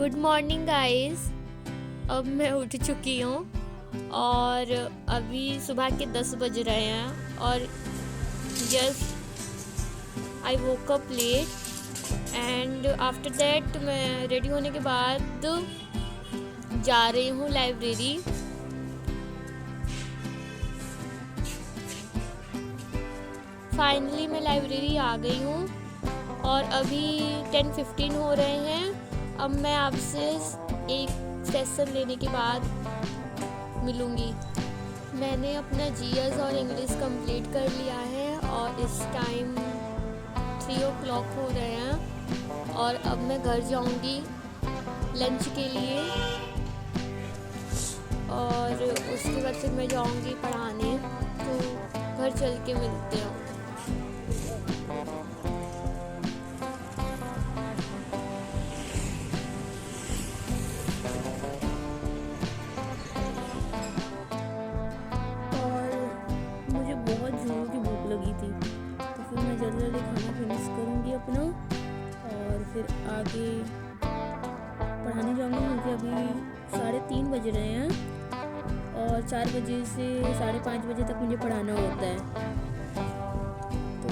Good morning guys. अब मैं उठ चुकी हूँ और अभी सुबह के 10 बज रहे हैं और just I woke up late and after that मैं रेडी होने के बाद जा रही हूँ लाइब्रेरी। फाइनली मैं लाइब्रेरी आ गई हूँ और अभी 10:15 हो रहे हैं। अब मैं आपसे एक सेशन लेने के बाद मिलूँगी। मैंने अपना जीएस और इंग्लिश कंप्लीट कर लिया है और इस टाइम 3 o'clock हो रहे हैं और अब मैं घर जाऊँगी लंच के लिए और उसके बाद फिर मैं जाऊँगी पढ़ाने। तो घर चल के मिलते हैं। बहुत जोरों की भूख लगी थी तो फिर मैं जल्दी जल्दी खाना फिनिश करूँगी अपना और फिर आगे पढ़ाने जाऊँगी क्योंकि अभी 3:30 बज रहे हैं और 4 बजे से 5:30 बजे तक मुझे पढ़ाना होता है। तो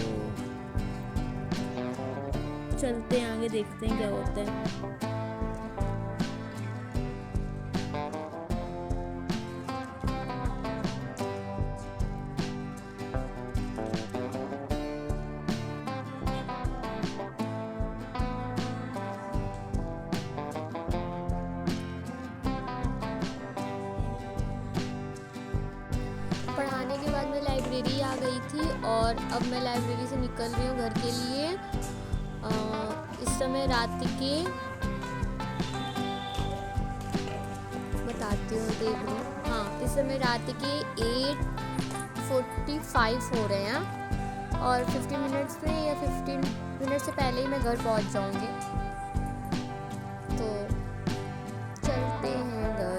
चलते हैं आगे, देखते हैं क्या होता है। पढ़ाने के बाद मैं लाइब्रेरी आ गई थी और अब मैं लाइब्रेरी से निकल रही हूँ घर के लिए। इस समय रात के बताती हूँ, देख लो। हाँ, इस समय रात के 8:45 हो रहे हैं और 15 मिनट्स में या 15 मिनट से पहले ही मैं घर पहुँच जाऊँगी। तो चलते हैं घर।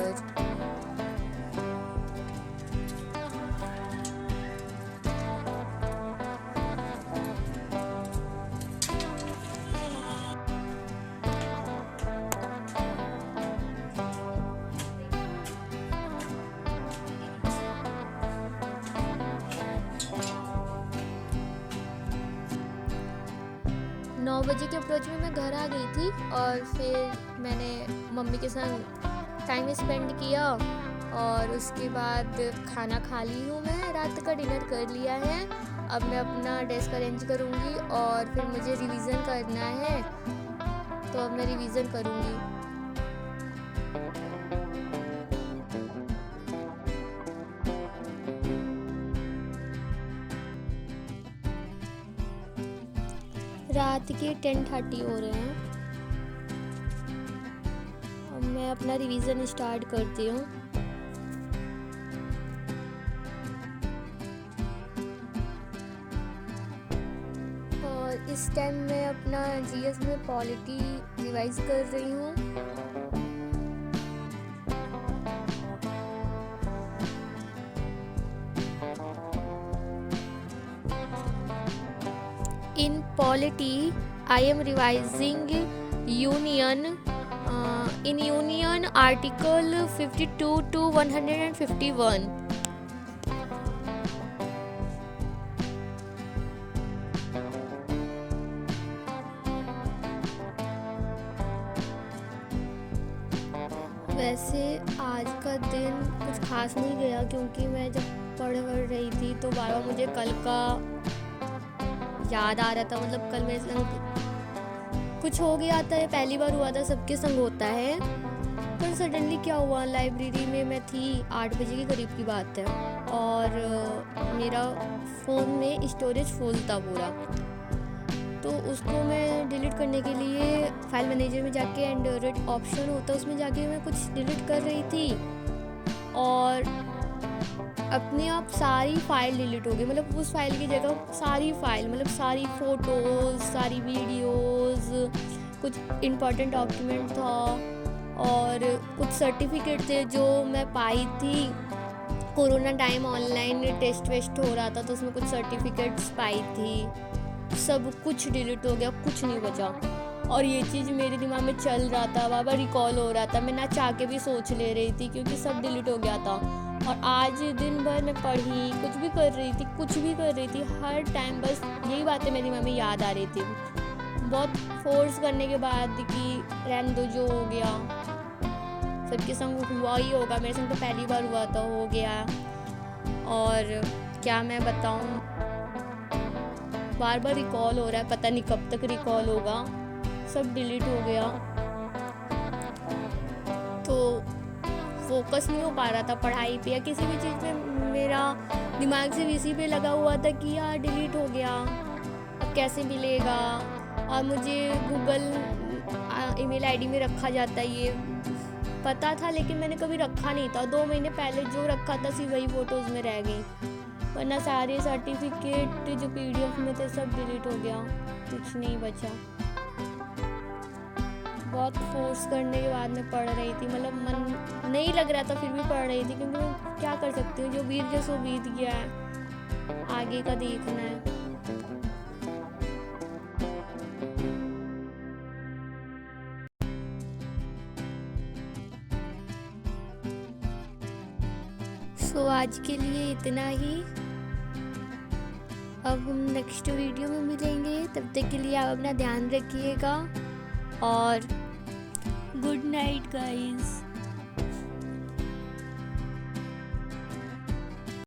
नौ बजे के अप्रोच में मैं घर आ गई थी और फिर मैंने मम्मी के संग टाइम स्पेंड किया और उसके बाद खाना खा ली हूँ। मैं रात का डिनर कर लिया है। अब मैं अपना डेस्क अरेंज करूँगी और फिर मुझे रिवीजन करना है, तो अब मैं रिवीजन करूँगी। रात के 10:30 हो रहे हैं। अब मैं अपना रिवीजन स्टार्ट करती हूँ। और इस टाइम मैं अपना जीएस में पॉलिटी रिवाइज कर रही हूँ। In polity, I am revising union. In union, article 52 to 151. वैसे आज का दिन कुछ खास नहीं गया क्योंकि मैं जब पढ़ रही थी तो बार बार मुझे कल का याद आ रहा था। मतलब कल मेरे संग कुछ हो गया था, पहली बार हुआ था, सबके संग होता है। पर सडनली क्या हुआ, लाइब्रेरी में मैं थी, 8 बजे के करीब की बात है और मेरा फ़ोन में स्टोरेज फुल था पूरा। तो उसको मैं डिलीट करने के लिए फाइल मैनेजर में जाके एंड्रॉइड ऑप्शन होता है उसमें जाके मैं कुछ डिलीट कर रही थी और अपने आप सारी फाइल डिलीट हो गई। मतलब उस फाइल की जगह सारी फाइल, मतलब सारी फ़ोटोज़, सारी वीडियोज़, कुछ इम्पोर्टेंट डॉक्यूमेंट था और कुछ सर्टिफिकेट थे जो मैं पाई थी। Corona time online test waste हो रहा था तो उसमें कुछ सर्टिफिकेट्स पाई थी। सब कुछ डिलीट हो गया, कुछ नहीं बचा। और ये चीज़ मेरे दिमाग में चल रहा था, बार बार रिकॉल हो रहा था, मैं ना चाह के भी सोच ले रही थी क्योंकि सब डिलीट हो गया था। और आज दिन भर मैं पढ़ी, कुछ भी कर रही थी, हर टाइम बस यही बातें मेरे दिमाग में याद आ रही थी। बहुत फोर्स करने के बाद कि रहने दो, जो हो गया सबके संग हुआ ही होगा, मेरे संग तो पहली बार हुआ था, हो गया। और क्या मैं बताऊं, बार बार रिकॉल हो रहा है, पता नहीं कब तक रिकॉल होगा, सब डिलीट हो गया। तो फोकस नहीं हो पा रहा था पढ़ाई पे या किसी भी चीज़ पे, मेरा दिमाग से इसी पे लगा हुआ था कि यार डिलीट हो गया, अब कैसे मिलेगा। और मुझे गूगल ईमेल आईडी में रखा जाता है, ये पता था, लेकिन मैंने कभी रखा नहीं था। 2 महीने पहले जो रखा था सिर्फ वही फ़ोटोज़ में रह गई, वरना सारे सर्टिफिकेट जो PDF में थे सब डिलीट हो गया, कुछ नहीं बचा। बहुत फोर्स करने के बाद मैं पढ़ रही थी, मतलब मन नहीं लग रहा था फिर भी पढ़ रही थी, क्योंकि मैं क्या कर सकती हूँ, जो बीत गया सो बीत गया है, आगे का देखना है। सो आज के लिए इतना ही। अब हम नेक्स्ट वीडियो में मिलेंगे, तब तक के लिए आप अपना ध्यान रखिएगा और गुड नाइट गाइस।